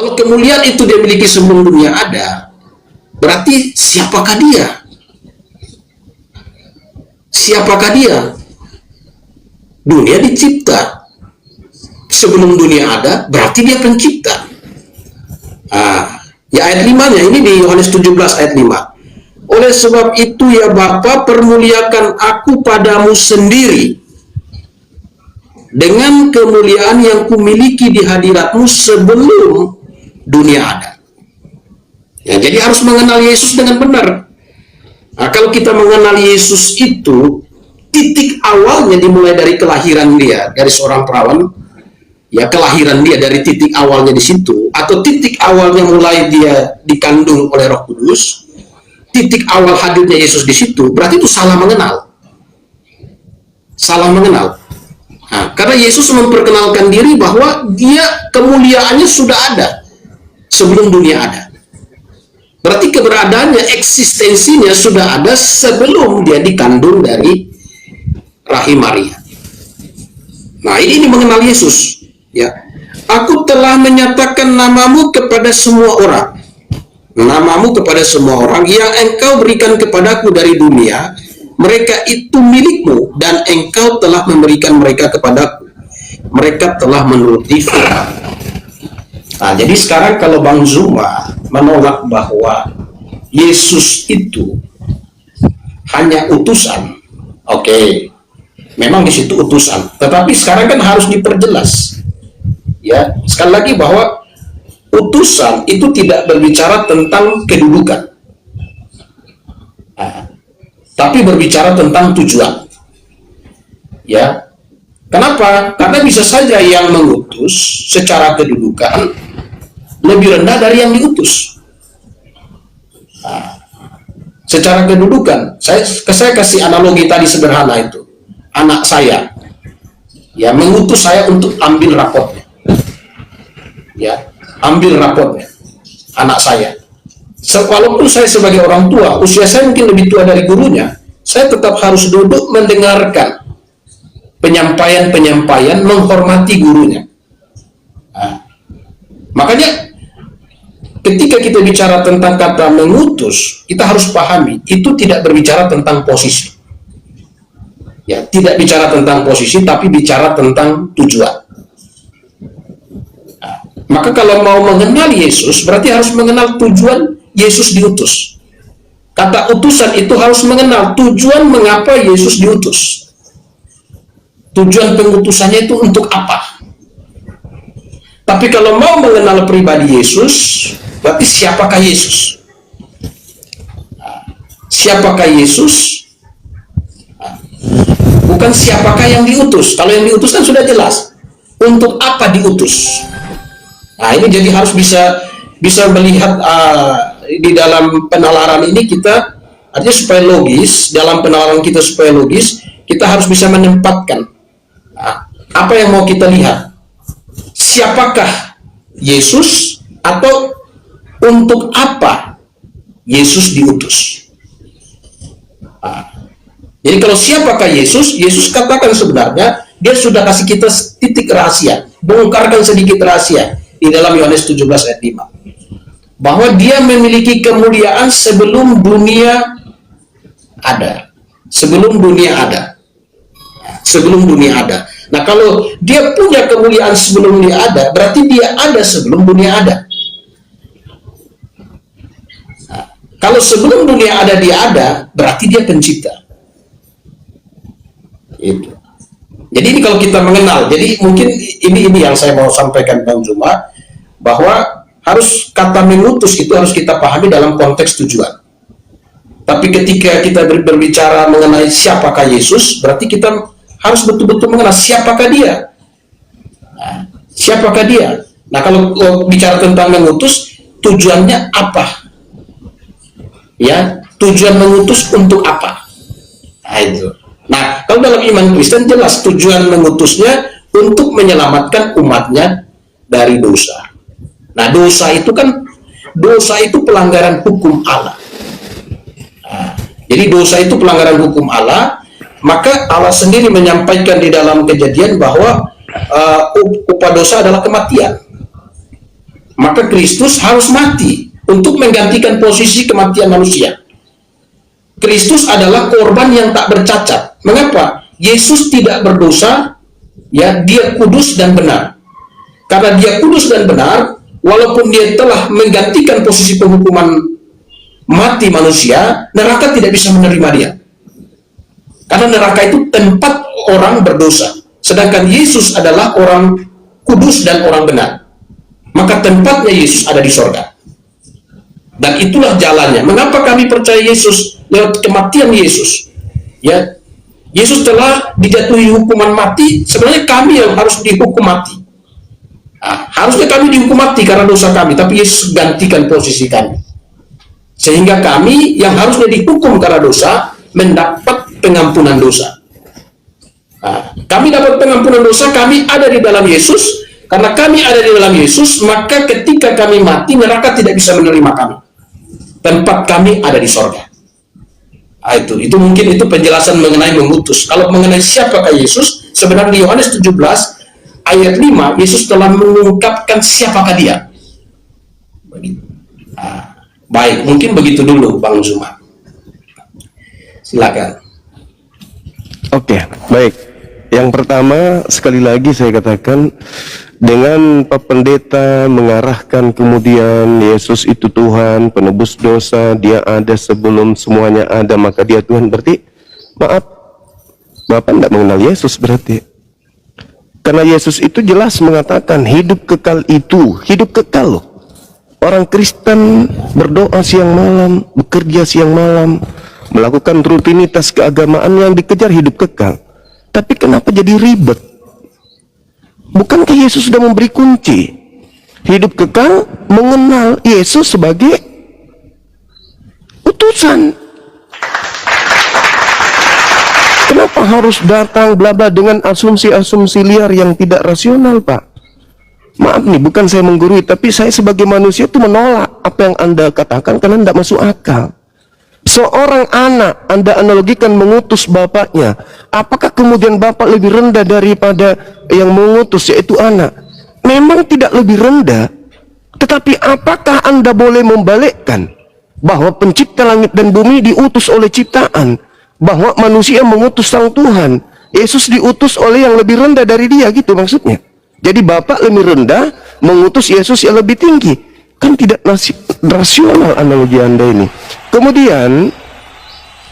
Kalau kemuliaan itu dia miliki sebelum dunia ada, berarti siapakah dia? Siapakah dia? Dunia dicipta. Sebelum dunia ada, berarti dia pencipta. Ya ayat 5-nya, ini di Yohanes 17 ayat 5. Oleh sebab itu ya Bapa, permuliakan aku padamu sendiri dengan kemuliaan yang kumiliki di hadiratmu sebelum dunia ada. Ya, jadi harus mengenal Yesus dengan benar. Nah, kalau kita mengenal Yesus itu, titik awalnya dimulai dari kelahiran dia, dari seorang perawan. Ya, kelahiran dia dari titik awalnya di situ, atau titik awalnya mulai dia dikandung oleh Roh Kudus, titik awal hadirnya Yesus di situ, berarti itu salah mengenal. Salah mengenal. Nah, karena Yesus memperkenalkan diri bahwa dia kemuliaannya sudah ada sebelum dunia ada. Berarti keberadaannya, eksistensinya sudah ada sebelum dia dikandung dari rahim Maria. Nah, ini mengenal Yesus. Ya, aku telah menyatakan namamu kepada semua orang. Namamu kepada semua orang yang engkau berikan kepadaku dari dunia. Mereka itu milikmu dan engkau telah memberikan mereka kepadaku. Mereka telah menuruti firman. Nah, jadi sekarang kalau Bang Zuma menolak bahwa Yesus itu hanya utusan, oke, memang di situ utusan. Tetapi sekarang kan harus diperjelas. Ya, sekali lagi bahwa utusan itu tidak berbicara tentang kedudukan, tapi berbicara tentang tujuan. Ya, kenapa? Karena bisa saja yang mengutus secara kedudukan lebih rendah dari yang diutus. Secara kedudukan, saya kasih analogi tadi sederhana itu. Anak saya, ya, mengutus saya untuk ambil rapotnya. Ya, ambil rapotnya anak saya. Walaupun saya sebagai orang tua, usia saya mungkin lebih tua dari gurunya, saya tetap harus duduk mendengarkan penyampaian, menghormati gurunya. Nah, makanya ketika kita bicara tentang kata mengutus, kita harus pahami itu tidak berbicara tentang posisi. Ya, tidak bicara tentang posisi, tapi bicara tentang tujuan. Maka kalau mau mengenal Yesus, berarti harus mengenal tujuan Yesus diutus. Kata utusan itu harus mengenal tujuan mengapa Yesus diutus. Tujuan pengutusannya itu untuk apa? Tapi kalau mau mengenal pribadi Yesus, berarti siapakah Yesus? Siapakah Yesus? Bukan siapakah yang diutus. Kalau yang diutus kan sudah jelas. Untuk apa diutus? Nah, ini jadi harus bisa melihat di dalam penalaran ini kita, artinya supaya logis, dalam penalaran kita supaya logis, kita harus bisa menempatkan apa yang mau kita lihat. Siapakah Yesus atau untuk apa Yesus diutus? Jadi kalau siapakah Yesus, Yesus katakan sebenarnya dia sudah kasih kita titik rahasia, bongkarkan sedikit rahasia di dalam Yohanes 17 ayat 5. Bahwa dia memiliki kemuliaan sebelum dunia ada. Sebelum dunia ada. Sebelum dunia ada. Nah, kalau dia punya kemuliaan sebelum dia ada, berarti dia ada sebelum dunia ada. Nah, kalau sebelum dunia ada dia ada, berarti dia pencipta. Itu. Jadi ini kalau kita mengenal, jadi mungkin ini yang saya mau sampaikan Bang Zuma, bahwa harus kata mengutus itu harus kita pahami dalam konteks tujuan. Tapi ketika kita berbicara mengenai siapakah Yesus, berarti kita harus betul-betul mengenal siapakah dia. Nah, siapakah dia? Nah, kalau bicara tentang mengutus, tujuannya apa? Ya, tujuan mengutus untuk apa? Nah, itu. Nah, kalau dalam iman Kristen jelas tujuan mengutusnya untuk menyelamatkan umatnya dari dosa. Nah, dosa itu pelanggaran hukum Allah. Nah, jadi dosa itu pelanggaran hukum Allah, maka Allah sendiri menyampaikan di dalam Kejadian bahwa upah dosa adalah kematian. maka Kristus harus mati untuk menggantikan posisi kematian manusia. Kristus adalah korban yang tak bercacat. Mengapa? Yesus tidak berdosa, ya, dia kudus dan benar. Karena dia kudus dan benar, walaupun dia telah menggantikan posisi penghukuman mati manusia, neraka tidak bisa menerima dia. Karena neraka itu tempat orang berdosa. Sedangkan Yesus adalah orang kudus dan orang benar. Maka tempatnya Yesus ada di sorga. Dan itulah jalannya. Mengapa kami percaya Yesus lewat kematian Yesus? Ya, Yesus telah dijatuhi hukuman mati. Sebenarnya kami yang harus dihukum mati. Harusnya kami dihukum mati karena dosa kami, tapi Yesus gantikan posisi kami. Sehingga kami yang harusnya dihukum karena dosa mendapat pengampunan dosa. Kami dapat pengampunan dosa, kami ada di dalam Yesus. Karena kami ada di dalam Yesus, maka ketika kami mati, neraka tidak bisa menerima kami. Tempat kami ada di sorga. Itu mungkin itu penjelasan mengenai mengutus. Kalau mengenai siapakah Yesus, sebenarnya di Yohanes 17 ayat 5, Yesus telah mengungkapkan siapakah dia. Baik, mungkin begitu dulu Bang Zuma. Silakan. Oke, baik. Yang pertama, sekali lagi saya katakan, dengan Pak Pendeta mengarahkan kemudian Yesus itu Tuhan, penebus dosa, dia ada sebelum semuanya ada, maka dia Tuhan. Berarti, maaf, Bapak tidak mengenal Yesus berarti. Karena Yesus itu jelas mengatakan, hidup kekal itu, hidup kekal loh. Orang Kristen berdoa siang malam, bekerja siang malam, melakukan rutinitas keagamaan yang dikejar hidup kekal. Tapi kenapa jadi ribet? Bukankah Yesus sudah memberi kunci? Hidup kekal mengenal Yesus sebagai utusan. Kenapa harus datang bla bla dengan asumsi-asumsi liar yang tidak rasional, Pak? Maaf nih, bukan saya menggurui, tapi saya sebagai manusia itu menolak apa yang Anda katakan karena tidak masuk akal. Seorang anak Anda analogikan mengutus bapaknya. Apakah kemudian bapak lebih rendah daripada yang mengutus, yaitu anak? Memang tidak lebih rendah. Tetapi apakah Anda boleh membalikkan bahwa pencipta langit dan bumi diutus oleh ciptaan, bahwa manusia mengutus sang Tuhan, Yesus diutus oleh yang lebih rendah dari dia, gitu maksudnya? Jadi bapak lebih rendah mengutus Yesus yang lebih tinggi. Kan tidak rasional analogi Anda ini. Kemudian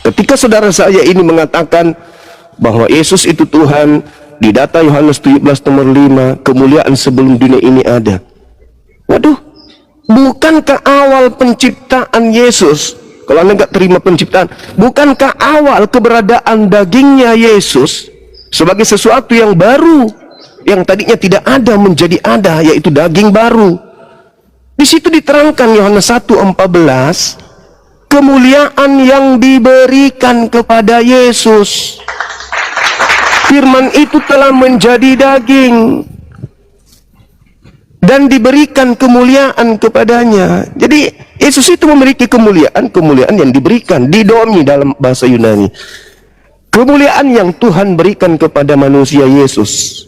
ketika saudara saya ini mengatakan bahwa Yesus itu Tuhan, di data Yohanes 17 nomor 5, kemuliaan sebelum dunia ini ada. Waduh, bukankah awal penciptaan Yesus, kalau Anda nggak terima penciptaan, bukankah awal keberadaan dagingnya Yesus sebagai sesuatu yang baru, yang tadinya tidak ada menjadi ada, yaitu daging baru. Di situ diterangkan Yohanes 1:14, kemuliaan yang diberikan kepada Yesus. Firman itu telah menjadi daging dan diberikan kemuliaan kepadanya. Jadi Yesus itu memiliki kemuliaan yang diberikan, didomi dalam bahasa Yunani. Kemuliaan yang Tuhan berikan kepada manusia Yesus.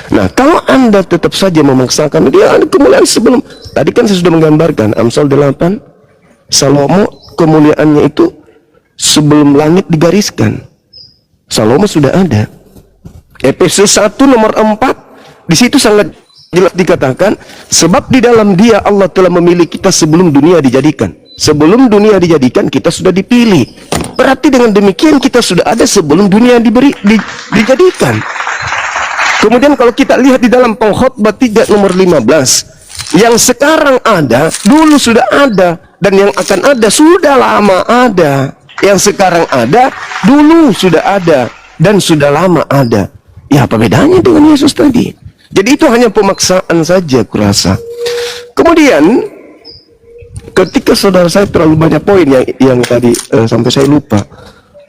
Nah, kalau Anda tetap saja memaksakan dia ada kemuliaan sebelum, tadi kan saya sudah menggambarkan Amsal 8, Salomo kemuliaannya itu sebelum langit digariskan. Salomo sudah ada. Efesus 1 nomor 4, di situ sangat jelas dikatakan, sebab di dalam dia Allah telah memilih kita sebelum dunia dijadikan. Sebelum dunia dijadikan kita sudah dipilih. Berarti dengan demikian kita sudah ada sebelum dunia dijadikan. Kemudian kalau kita lihat di dalam Pengkhotbah 3 nomor 15, yang sekarang ada, dulu sudah ada, dan yang akan ada sudah lama ada. Yang sekarang ada, dulu sudah ada, dan sudah lama ada. Ya, apa bedanya dengan Yesus tadi? Jadi itu hanya pemaksaan saja kurasa. Kemudian ketika saudara saya terlalu banyak poin yang tadi sampai saya lupa.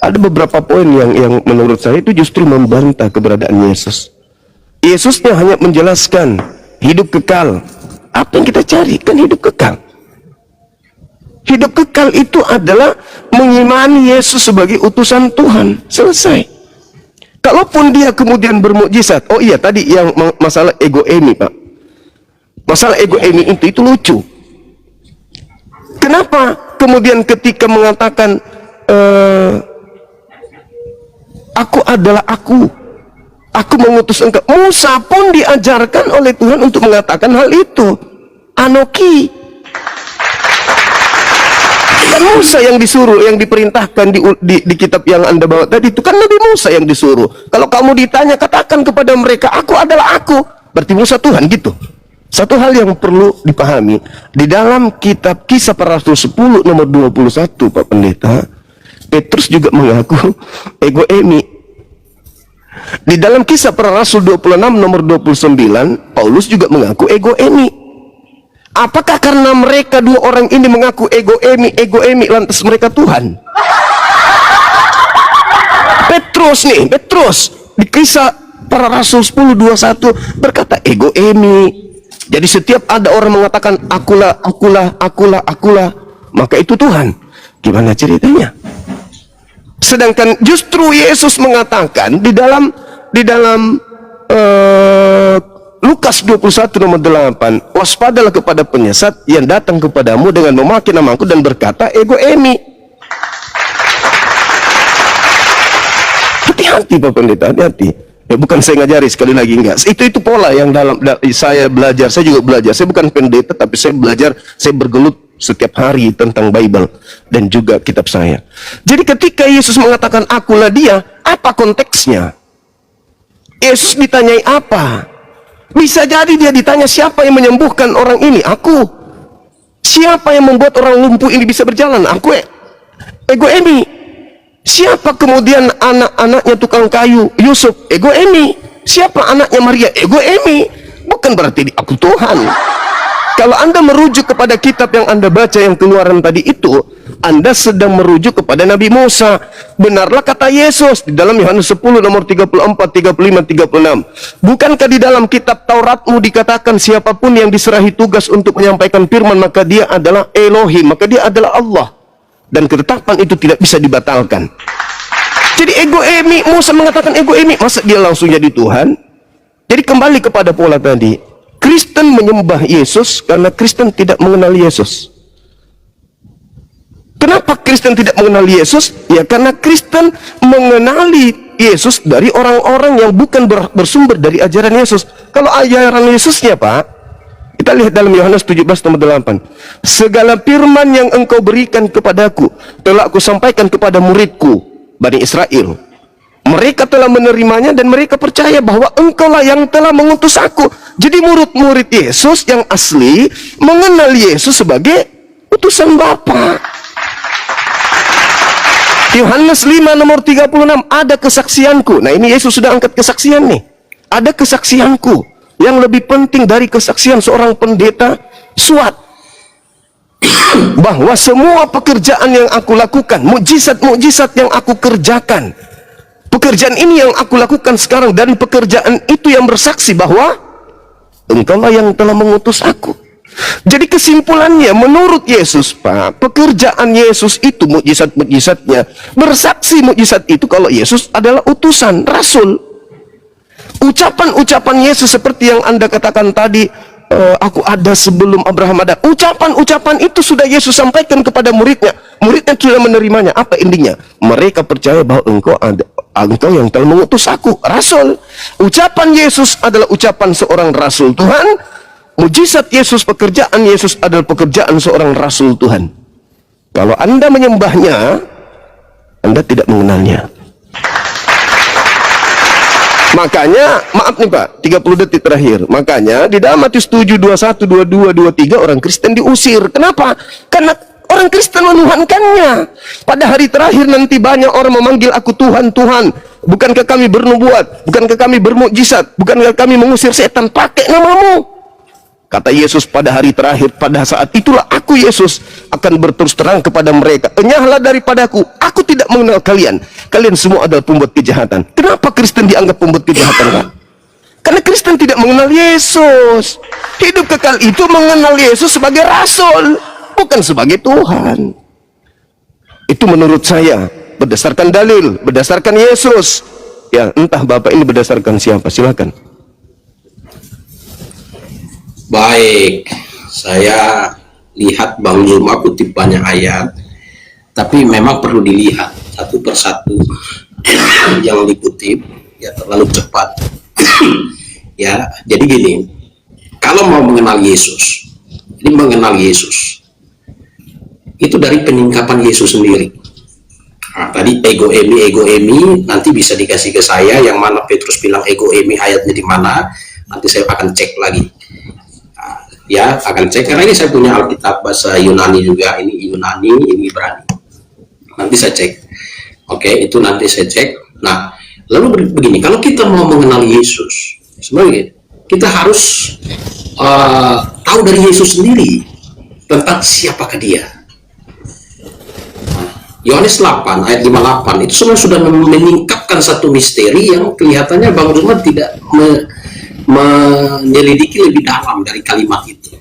Ada beberapa poin yang menurut saya itu justru membantah keberadaan Yesus. Yesusnya hanya menjelaskan hidup kekal. Apa yang kita cari? Kan hidup kekal. Hidup kekal itu adalah mengimani Yesus sebagai utusan Tuhan. Selesai. Kalaupun dia kemudian bermukjizat. Oh iya, tadi yang masalah ego ini, Pak. Masalah ego emi itu lucu. Kenapa kemudian ketika mengatakan aku adalah aku mengutus engkau, Musa pun diajarkan oleh Tuhan untuk mengatakan hal itu. Anoki. Kan Musa yang disuruh, yang diperintahkan di kitab yang Anda bawa tadi itu kan Nabi Musa yang disuruh. Kalau kamu ditanya, katakan kepada mereka, aku adalah aku. Berarti Musa Tuhan gitu. Satu hal yang perlu dipahami, di dalam kitab Kisah Para Rasul 10 nomor 21, Pak Pendeta, Petrus juga mengaku ego emi. Di dalam Kisah Para Rasul 26 nomor 29, Paulus juga mengaku ego emi. Apakah karena mereka dua orang ini mengaku ego emi, lantas mereka Tuhan? Petrus di Kisah Para Rasul 10:21 berkata ego emi. Jadi setiap ada orang mengatakan akulah, maka itu Tuhan. Gimana ceritanya? Sedangkan justru Yesus mengatakan di dalam Lukas 21 nomor 8, waspadalah kepada penyesat yang datang kepadamu dengan memakai namaku dan berkata ego emi. Hati-hati Pak Pendeta, hati-hati. Ya bukan saya ngajari, sekali lagi enggak. Itu pola yang saya belajar, saya juga belajar. Saya bukan pendeta tapi saya belajar, saya bergelut setiap hari tentang Bible dan juga kitab saya. Jadi ketika Yesus mengatakan akulah dia, apa konteksnya? Yesus ditanyai apa? Bisa jadi dia ditanya siapa yang menyembuhkan orang ini? Aku. Siapa yang membuat orang lumpuh ini bisa berjalan? Aku. Ego emi. Siapa kemudian anak-anaknya tukang kayu? Yusuf. Ego emi. Siapa anaknya Maria? Ego emi. Bukan berarti aku Tuhan. Kalau Anda merujuk kepada kitab yang Anda baca yang Keluaran tadi itu, Anda sedang merujuk kepada Nabi Musa. Benarlah kata Yesus di dalam Yohanes 10 nomor 34, 35, 36. Bukankah di dalam kitab Tauratmu dikatakan siapapun yang diserahi tugas untuk menyampaikan firman maka dia adalah Elohim, maka dia adalah Allah. Dan ketetapan itu tidak bisa dibatalkan. Jadi ego emi, Musa mengatakan ego emi, masa dia langsung jadi Tuhan? Jadi kembali kepada pola tadi. Kristen menyembah Yesus karena Kristen tidak mengenal Yesus. Kenapa Kristen tidak mengenal Yesus? Ya karena Kristen mengenali Yesus dari orang-orang yang bukan bersumber dari ajaran Yesus. Kalau ajaran Yesusnya Pak, kita lihat dalam Yohanes 17 nomor 8. Segala firman yang engkau berikan kepadaku telah aku sampaikan kepada muridku Bani Israel. Mereka telah menerimanya dan mereka percaya bahwa engkaulah yang telah mengutus aku. Jadi murid-murid Yesus yang asli mengenal Yesus sebagai utusan Bapa. Yohanes 5 nomor 36, ada kesaksianku. Nah ini Yesus sudah angkat kesaksian nih. Ada kesaksianku yang lebih penting dari kesaksian seorang pendeta SWAT. Bahwa semua pekerjaan yang aku lakukan, mukjizat-mukjizat yang aku kerjakan, pekerjaan ini yang aku lakukan sekarang, dan pekerjaan itu yang bersaksi bahwa engkaulah yang telah mengutus aku. Jadi kesimpulannya menurut Yesus Pak, pekerjaan Yesus itu mukjizat-mukjizatnya bersaksi mukjizat itu kalau Yesus adalah utusan, rasul. Ucapan-ucapan Yesus seperti yang Anda katakan tadi, aku ada sebelum Abraham ada. Ucapan-ucapan itu sudah Yesus sampaikan kepada muridnya. Muridnya sudah menerimanya. Apa intinya? Mereka percaya bahwa engkau yang telah mengutus aku, rasul. Ucapan Yesus adalah ucapan seorang rasul Tuhan. Mujizat Yesus, pekerjaan Yesus adalah pekerjaan seorang rasul Tuhan. Kalau Anda menyembahnya, Anda tidak mengenalnya. Makanya, maaf nih Pak, 30 detik terakhir. Makanya di dalam Matius 7, 21, 22, 23 orang Kristen diusir. Kenapa? Karena orang Kristen menuhankannya. Pada hari terakhir nanti banyak orang memanggil aku Tuhan, Tuhan. Bukankah kami bernubuat? Bukankah kami bermukjizat? Bukankah kami mengusir setan pakai namamu? Kata Yesus pada hari terakhir, pada saat itulah aku Yesus akan berterus terang kepada mereka. Enyahlah daripadaku, aku tidak mengenal kalian. Kalian semua adalah pembuat kejahatan. Kenapa Kristen dianggap pembuat kejahatan Pak? Karena Kristen tidak mengenal Yesus. Hidup kekal itu mengenal Yesus sebagai rasul, bukan sebagai Tuhan. Itu menurut saya, berdasarkan dalil, berdasarkan Yesus. Ya, entah Bapak ini berdasarkan siapa, silakan. Baik, saya lihat Bang Zuma kutip banyak ayat, tapi memang perlu dilihat satu persatu yang dikutip, ya terlalu cepat. Ya, jadi gini, kalau mau mengenal Yesus, ini mengenal Yesus, itu dari peningkapan Yesus sendiri. Nah, tadi ego emi, nanti bisa dikasih ke saya, yang mana Petrus bilang ego emi ayatnya di mana, nanti saya akan cek lagi. Ya, akan cek karena ini saya punya Alkitab bahasa Yunani juga, ini Yunani, ini Ibrani. Nanti saya cek. Oke, itu nanti saya cek. Nah, lalu begini, kalau kita mau mengenal Yesus, sebenarnya kita harus tahu dari Yesus sendiri tentang siapakah dia. Yohanes 8 ayat 58 itu sebenarnya sudah meningkatkan satu misteri yang kelihatannya Bang Zuma tidak menyelidiki lebih dalam dari kalimat itu.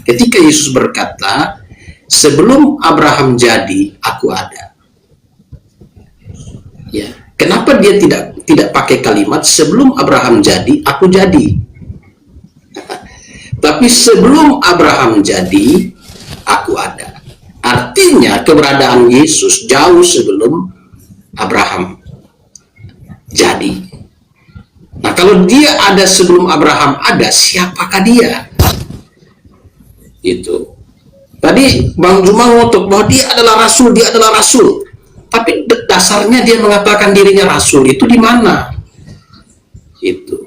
Ketika Yesus berkata, sebelum Abraham jadi, aku ada. Ya, kenapa dia tidak pakai kalimat sebelum Abraham jadi, aku jadi? Tapi sebelum Abraham jadi, aku ada. Artinya keberadaan Yesus jauh sebelum Abraham jadi. Nah, kalau dia ada sebelum Abraham ada, siapakah dia? Itu. Tadi Bang Zuma ngotot bahwa dia adalah rasul, dia adalah rasul. Tapi dasarnya dia mengatakan dirinya rasul itu di mana? Itu.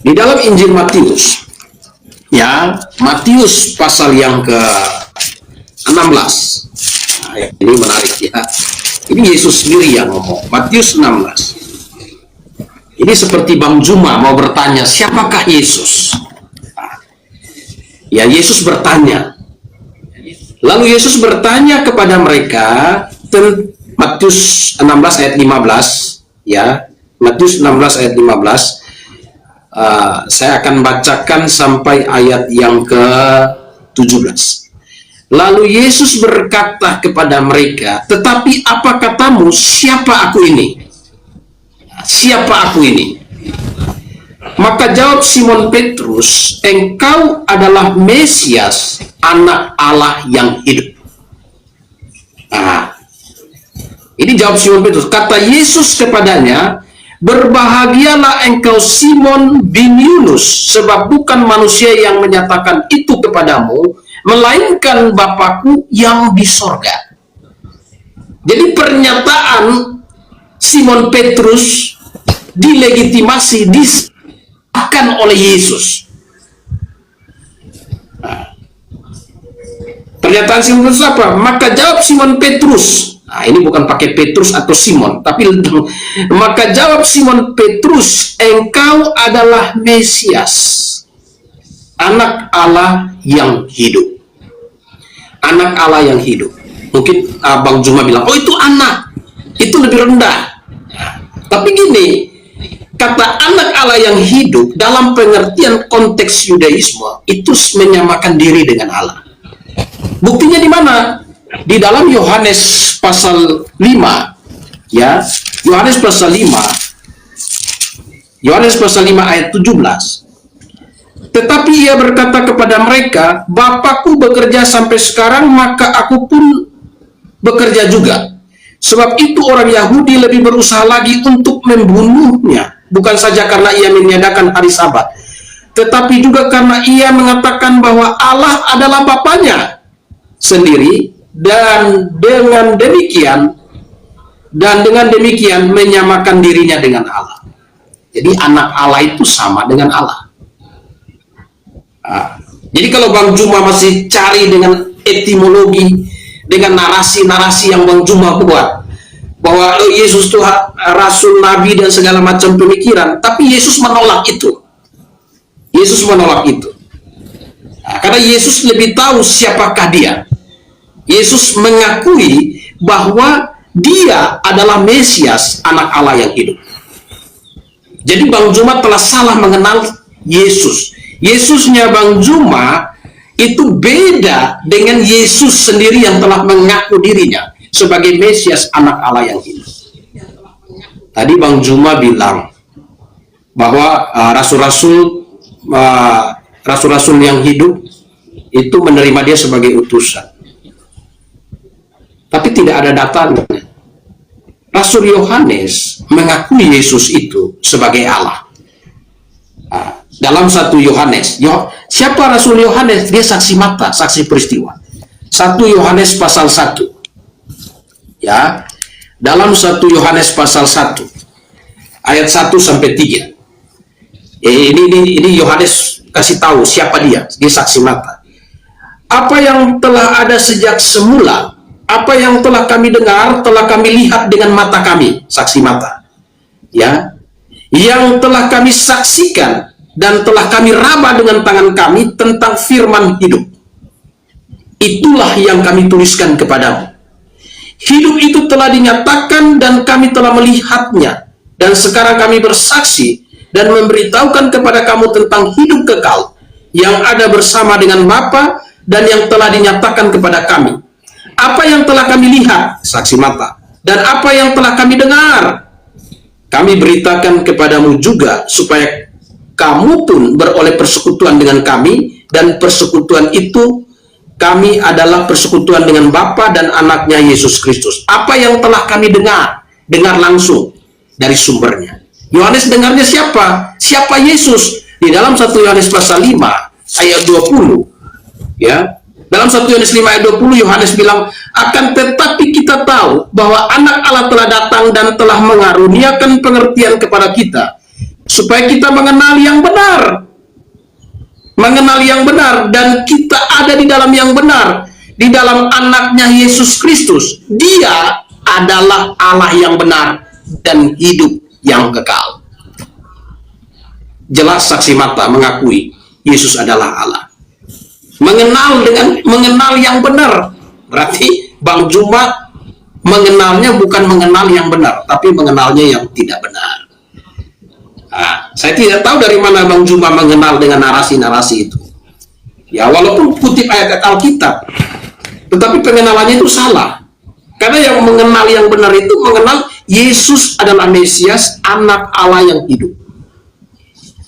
Di dalam Injil Matius. Ya, Matius pasal yang ke-16. Nah, ini menarik ya. Ini Yesus sendiri yang ngomong. Matius 16. Ini seperti Bang Zuma mau bertanya, siapakah Yesus? Ya, Yesus bertanya. Lalu Yesus bertanya kepada mereka, Matius 16 ayat 15, ya, Matius 16 ayat 15. Saya akan bacakan sampai ayat yang ke-17. Lalu Yesus berkata kepada mereka, tetapi apa katamu, siapa aku ini? Siapa aku ini? Maka jawab Simon Petrus, engkau adalah Mesias, anak Allah yang hidup. Nah, ini jawab Simon Petrus. Kata Yesus kepadanya, berbahagialah engkau Simon bin Yunus, sebab bukan manusia yang menyatakan itu kepadamu, melainkan Bapakku yang di sorga. Jadi pernyataan Simon Petrus dilegitimasi, disahkan oleh Yesus. Nah, pernyataan Simon Petrus apa? Maka jawab Simon Petrus. Nah, ini bukan pakai Petrus atau Simon, tapi maka jawab Simon Petrus, engkau adalah Mesias, anak Allah yang hidup. Anak Allah yang hidup. Mungkin Bang Zuma bilang, oh itu anak, itu lebih rendah. Nah, tapi gini, kata anak Allah yang hidup dalam pengertian konteks Yudaisme itu menyamakan diri dengan Allah. Buktinya di mana? Di dalam Yohanes pasal 5, ya, Yohanes pasal 5 ayat 17. Tetapi ia berkata kepada mereka, Bapakku bekerja sampai sekarang, maka aku pun bekerja juga. Sebab itu orang Yahudi lebih berusaha lagi untuk membunuhnya, bukan saja karena ia meniadakan hari Sabat, tetapi juga karena ia mengatakan bahwa Allah adalah Bapanya sendiri, dan dengan demikian menyamakan dirinya dengan Allah. Jadi anak Allah itu sama dengan Allah. Jadi kalau Bang Zuma masih cari dengan etimologi, dengan narasi-narasi yang Bang Zuma buat, bahwa Yesus itu rasul, nabi, dan segala macam pemikiran, tapi Yesus menolak itu. Yesus menolak itu. Karena Yesus lebih tahu siapakah dia. Yesus mengakui bahwa dia adalah Mesias, anak Allah yang hidup. Jadi Bang Zuma telah salah mengenal Yesus. Yesusnya Bang Zuma itu beda dengan Yesus sendiri yang telah mengaku dirinya sebagai Mesias, anak Allah yang hidup. Tadi Bang Zuma bilang bahwa rasul-rasul rasul-rasul yang hidup itu menerima dia sebagai utusan. Tapi tidak ada datanya. Rasul Yohanes mengakui Yesus itu sebagai Allah. Dalam 1 Yohanes, siapa Rasul Yohanes? Dia saksi mata, saksi peristiwa. 1 Yohanes pasal 1. Ya, dalam 1 Yohanes pasal 1 ayat 1 sampai 3. Ini Yohanes kasih tahu siapa dia saksi mata. Apa yang telah ada sejak semula, apa yang telah kami dengar, telah kami lihat dengan mata kami, saksi mata. Ya, yang telah kami saksikan dan telah kami raba dengan tangan kami tentang firman hidup. Itulah yang kami tuliskan kepadamu. Hidup itu telah dinyatakan dan kami telah melihatnya. Dan sekarang kami bersaksi dan memberitahukan kepada kamu tentang hidup kekal yang ada bersama dengan Bapa dan yang telah dinyatakan kepada kami. Apa yang telah kami lihat, saksi mata, dan apa yang telah kami dengar, kami beritakan kepadamu juga supaya kamu pun beroleh persekutuan dengan kami, dan persekutuan itu kami adalah persekutuan dengan Bapa dan anaknya Yesus Kristus. Apa yang telah kami dengar langsung dari sumbernya. Yohanes dengarnya siapa? Siapa Yesus? Di dalam 1 Yohanes pasal 5 ayat 20. Ya. Dalam 1 Yohanes 5 ayat 20 Yohanes bilang, akan tetapi kita tahu bahwa anak Allah telah datang dan telah mengaruniakan pengertian kepada kita, supaya kita mengenal yang benar. Mengenal yang benar, dan kita ada di dalam yang benar, di dalam anaknya Yesus Kristus. Dia adalah Allah yang benar dan hidup yang kekal. Jelas saksi mata mengakui Yesus adalah Allah. Mengenal yang benar, berarti Bang Juma mengenalnya bukan mengenal yang benar, tapi mengenalnya yang tidak benar. Saya tidak tahu dari mana Bang Juma mengenal dengan narasi-narasi itu. Ya, walaupun kutip ayat Alkitab, tetapi pengenalannya itu salah. Karena yang mengenal yang benar itu mengenal Yesus adalah Mesias, anak Allah yang hidup.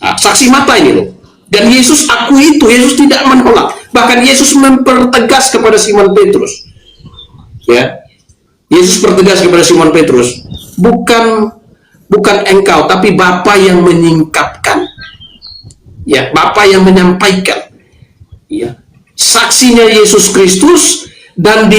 Saksi mata ini loh. Dan Yesus akui itu, Yesus tidak menolak. Bahkan Yesus mempertegas kepada Simon Petrus. Ya, Yesus pertegas kepada Simon Petrus, bukan engkau, tapi Bapa yang menyingkapkan. Ya, Bapa yang menyampaikan. Ya, saksinya Yesus Kristus, dan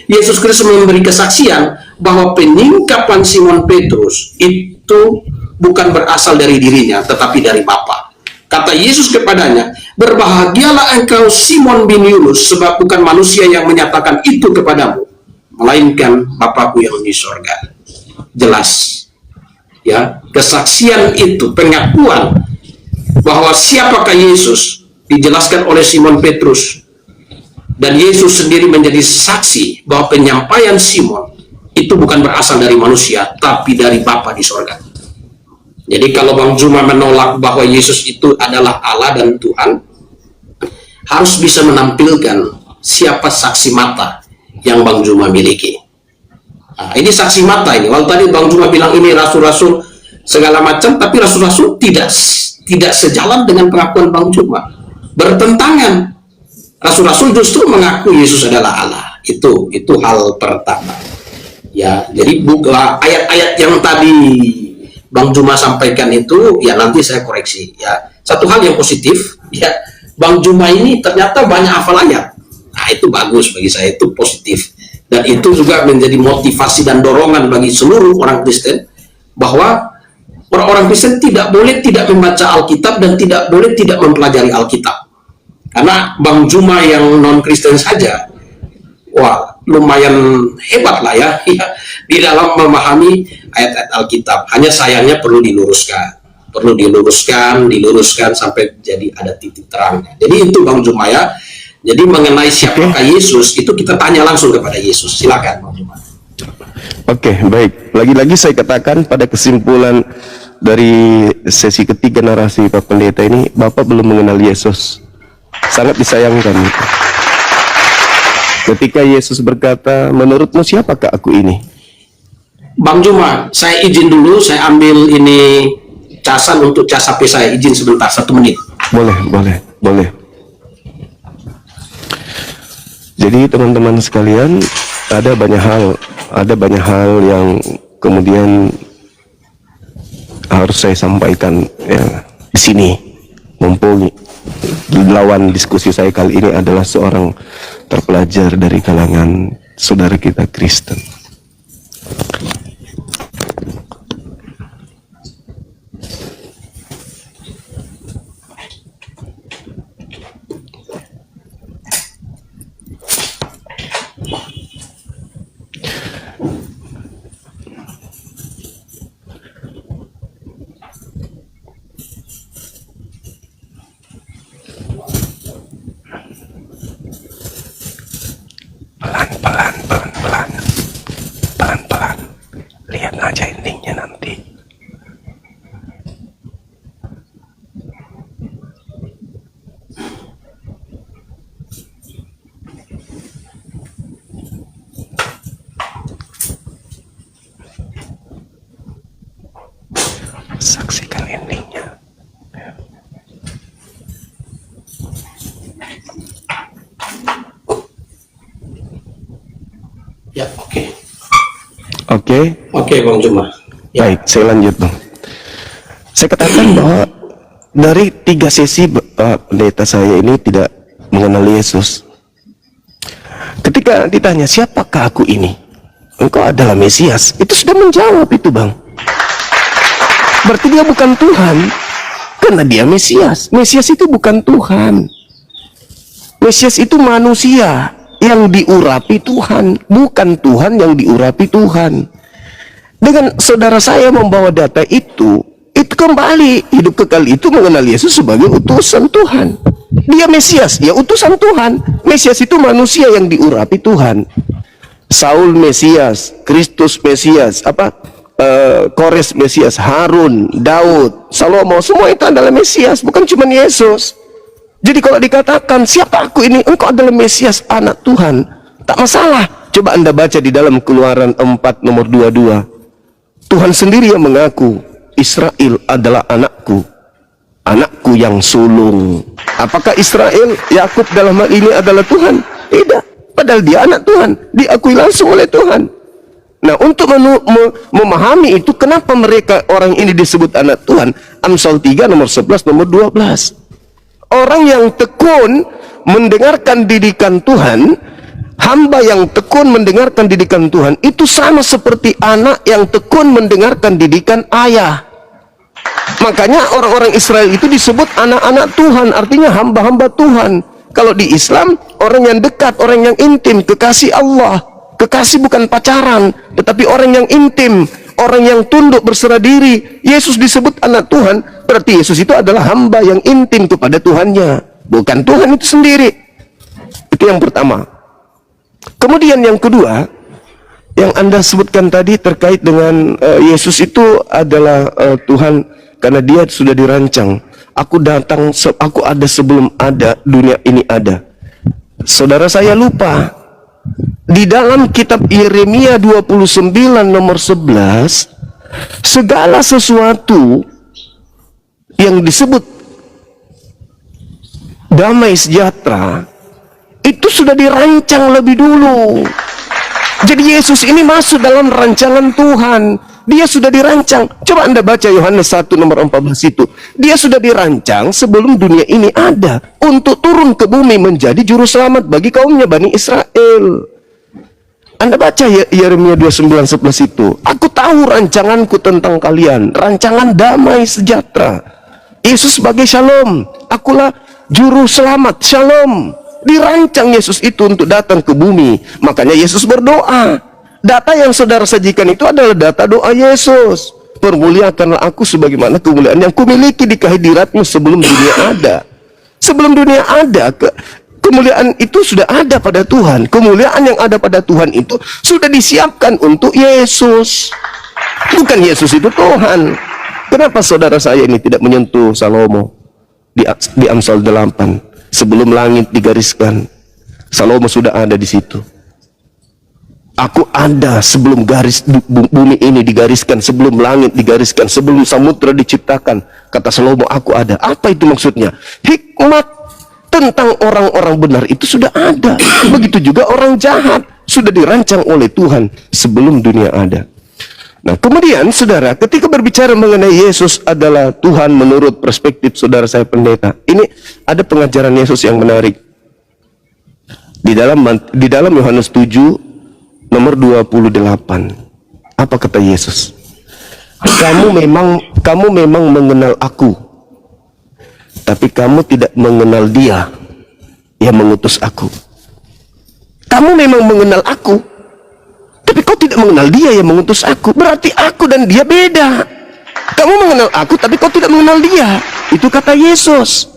Yesus Kristus memberi kesaksian bahwa penyingkapan Simon Petrus itu bukan berasal dari dirinya, tetapi dari Bapa. Kata Yesus kepadanya, berbahagialah engkau Simon bin Yunus, sebab bukan manusia yang menyatakan itu kepadamu, melainkan Bapa-Ku yang di sorga. Jelas. Ya, kesaksian itu, pengakuan bahwa siapakah Yesus dijelaskan oleh Simon Petrus, dan Yesus sendiri menjadi saksi bahwa penyampaian Simon itu bukan berasal dari manusia, tapi dari Bapa di sorga. Jadi kalau Bang Juma menolak bahwa Yesus itu adalah Allah dan Tuhan, harus bisa menampilkan siapa saksi mata yang Bang Juma miliki. Ini saksi mata ini. Kalau tadi Bang Juma bilang ini rasul-rasul segala macam, tapi rasul-rasul tidak sejalan dengan pengakuan Bang Juma. Bertentangan. Rasul-rasul justru mengaku Yesus adalah Allah. Itu hal pertama. Ya, jadi ayat-ayat yang tadi Bang Juma sampaikan itu, ya nanti saya koreksi. Ya, satu hal yang positif, ya Bang Juma ini ternyata banyak hafal ayat. Nah, itu bagus bagi saya, itu positif. Dan itu juga menjadi motivasi dan dorongan bagi seluruh orang Kristen, bahwa orang-orang Kristen tidak boleh tidak membaca Alkitab dan tidak boleh tidak mempelajari Alkitab. Karena Bang Juma yang non-Kristen saja, wah lumayan hebat lah ya, di dalam memahami ayat-ayat Alkitab. Hanya sayangnya perlu diluruskan sampai jadi ada titik terangnya. Jadi itu Bang Juma ya. Jadi mengenai siapakah Yesus, itu kita tanya langsung kepada Yesus. Silakan Bang Juma. Oke, baik. Lagi-lagi saya katakan pada kesimpulan dari sesi ketiga narasi Pak Pendeta ini, Bapak belum mengenal Yesus. Sangat disayangkan. Ketika Yesus berkata, menurutmu siapakah aku ini? Bang Juma, saya izin dulu, saya ambil ini casan untuk cas HP saya. Izin sebentar, 1 menit. Boleh. Boleh. Jadi teman-teman sekalian, ada banyak hal yang kemudian harus saya sampaikan ya di sini. Mumpung lawan diskusi saya kali ini adalah seorang terpelajar dari kalangan saudara kita Kristen. Pelan-pelan, lihat aja endingnya nanti. Saksikan endingnya. Ya, oke. Oke, Bang Juma. Ya. Baik, saya lanjut Bang. Saya katakan bahwa dari 3 sesi Pak Pendeta saya ini tidak mengenal Yesus. Ketika ditanya, siapakah aku ini? Engkau adalah Mesias. Itu sudah menjawab itu Bang. Berarti dia bukan Tuhan. Karena dia Mesias. Mesias itu bukan Tuhan. Mesias itu manusia yang diurapi Tuhan, bukan Tuhan yang diurapi Tuhan. Dengan saudara saya membawa data itu kembali hidup kekal itu mengenal Yesus sebagai utusan Tuhan. Dia Mesias, ya utusan Tuhan. Mesias itu manusia yang diurapi Tuhan. Saul Mesias, Kristus Mesias, Kores Mesias, Harun, Daud, Salomo, semua itu adalah Mesias, bukan cuma Yesus. Jadi kalau dikatakan, siapa aku ini? Engkau adalah Mesias, anak Tuhan. Tak masalah. Coba Anda baca di dalam Keluaran 4 nomor 22. Tuhan sendiri yang mengaku, Israel adalah anakku. Anakku yang sulung. Apakah Israel, Yakub dalam hal ini adalah Tuhan? Tidak. Padahal dia anak Tuhan. Diakui langsung oleh Tuhan. Nah, untuk memahami itu, kenapa mereka orang ini disebut anak Tuhan? Amsal 3 nomor 11 nomor 12. Orang yang tekun mendengarkan didikan Tuhan, hamba yang tekun mendengarkan didikan Tuhan, itu sama seperti anak yang tekun mendengarkan didikan ayah. Makanya orang-orang Israel itu disebut anak-anak Tuhan, artinya hamba-hamba Tuhan. Kalau di Islam, orang yang dekat, orang yang intim, kekasih Allah. Kekasih bukan pacaran, tetapi orang yang intim, orang yang tunduk berserah diri. Yesus disebut anak Tuhan, berarti Yesus itu adalah hamba yang intim kepada Tuhannya, bukan Tuhan itu sendiri. Itu yang pertama. Kemudian yang kedua, yang Anda sebutkan tadi terkait dengan Yesus itu adalah Tuhan karena dia sudah dirancang. Aku datang, aku ada sebelum ada dunia ini ada. Saudara saya lupa. Di dalam kitab Yeremia 29 nomor 11, segala sesuatu yang disebut damai sejahtera itu sudah dirancang lebih dulu. Jadi Yesus ini masuk dalam rancangan Tuhan. Dia sudah dirancang. Coba Anda baca Yohanes 1 nomor 14 itu. Dia sudah dirancang sebelum dunia ini ada untuk turun ke bumi menjadi juru selamat bagi kaumnya Bani Israel. Anda baca Yeremia 29:11 itu. Aku tahu rancanganku tentang kalian, rancangan damai sejahtera. Yesus sebagai Shalom, akulah juru selamat, Shalom. Dirancang Yesus itu untuk datang ke bumi. Makanya Yesus berdoa. Data yang saudara sajikan itu adalah data doa Yesus. Permuliakanlah aku sebagaimana kemuliaan yang kumiliki di kehadiratmu sebelum dunia ada. Sebelum dunia ada, kemuliaan itu sudah ada pada Tuhan. Kemuliaan yang ada pada Tuhan itu sudah disiapkan untuk Yesus. Bukan Yesus itu Tuhan. Kenapa saudara saya ini tidak menyentuh Salomo di Amsal 8? Sebelum langit digariskan, Salomo sudah ada di situ. Aku ada sebelum garis bumi ini digariskan, sebelum langit digariskan, sebelum samudra diciptakan. Kata Salomo, aku ada. Apa itu maksudnya? Hikmat tentang orang-orang benar itu sudah ada. Begitu juga orang jahat sudah dirancang oleh Tuhan sebelum dunia ada. Nah, kemudian saudara, ketika berbicara mengenai Yesus adalah Tuhan menurut perspektif saudara saya pendeta, ini ada pengajaran Yesus yang menarik. Di dalam Yohanes 7 nomor 28. Apa kata Yesus? Kamu memang mengenal aku, tapi kamu tidak mengenal Dia yang mengutus aku. Kamu memang mengenal aku, tapi kau tidak mengenal Dia yang mengutus aku. Berarti aku dan Dia beda. Kamu mengenal aku, tapi kau tidak mengenal Dia. Itu kata Yesus.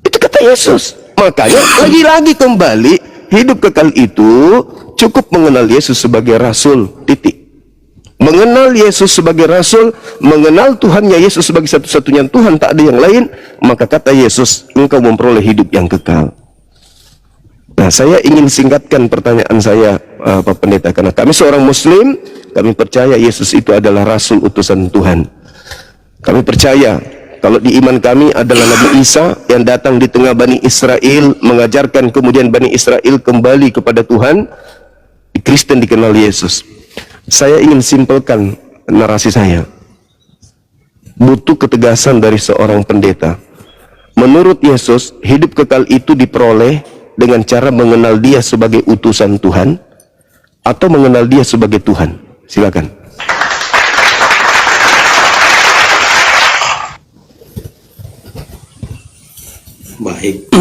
Itu kata Yesus. Makanya lagi-lagi kembali, hidup kekal itu cukup mengenal Yesus sebagai Rasul, titik. Mengenal Yesus sebagai Rasul, mengenal Tuhannya Yesus sebagai satu-satunya Tuhan, tak ada yang lain, maka kata Yesus, engkau memperoleh hidup yang kekal. Nah, saya ingin singkatkan pertanyaan saya, Pak Pendeta, karena kami seorang Muslim, kami percaya Yesus itu adalah Rasul utusan Tuhan. Kami percaya kalau di iman kami adalah Nabi Isa yang datang di tengah Bani Israel, mengajarkan kemudian Bani Israel kembali kepada Tuhan. Di Kristen dikenal Yesus. Saya ingin simpelkan narasi saya. Butuh ketegasan dari seorang pendeta. Menurut Yesus, hidup kekal itu diperoleh dengan cara mengenal Dia sebagai utusan Tuhan atau mengenal Dia sebagai Tuhan. Silakan. Baik.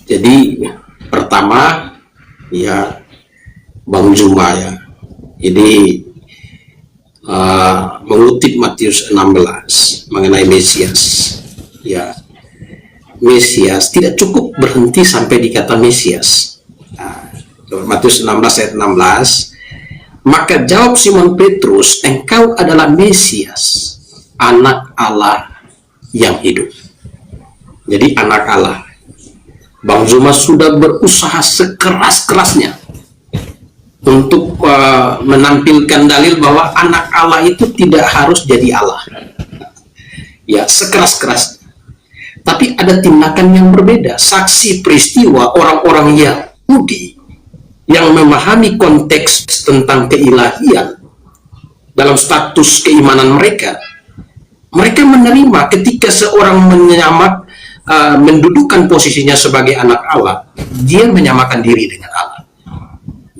Jadi pertama ya Bang Zuma ya. Jadi mengutip Matius 16 mengenai Mesias. Ya. Mesias tidak cukup berhenti sampai di kata Mesias. Nah, Matius 16 ayat 16. Maka jawab Simon Petrus, engkau adalah Mesias, anak Allah yang hidup. Jadi anak Allah. Bang Zuma sudah berusaha sekeras-kerasnya untuk menampilkan dalil bahwa anak Allah itu tidak harus jadi Allah. Ya, sekeras-kerasnya. Tapi ada tindakan yang berbeda. Saksi peristiwa orang-orang Yahudi yang memahami konteks tentang keilahian dalam status keimanan mereka. Mereka menerima ketika seorang mendudukan posisinya sebagai anak Allah, dia menyamakan diri dengan Allah.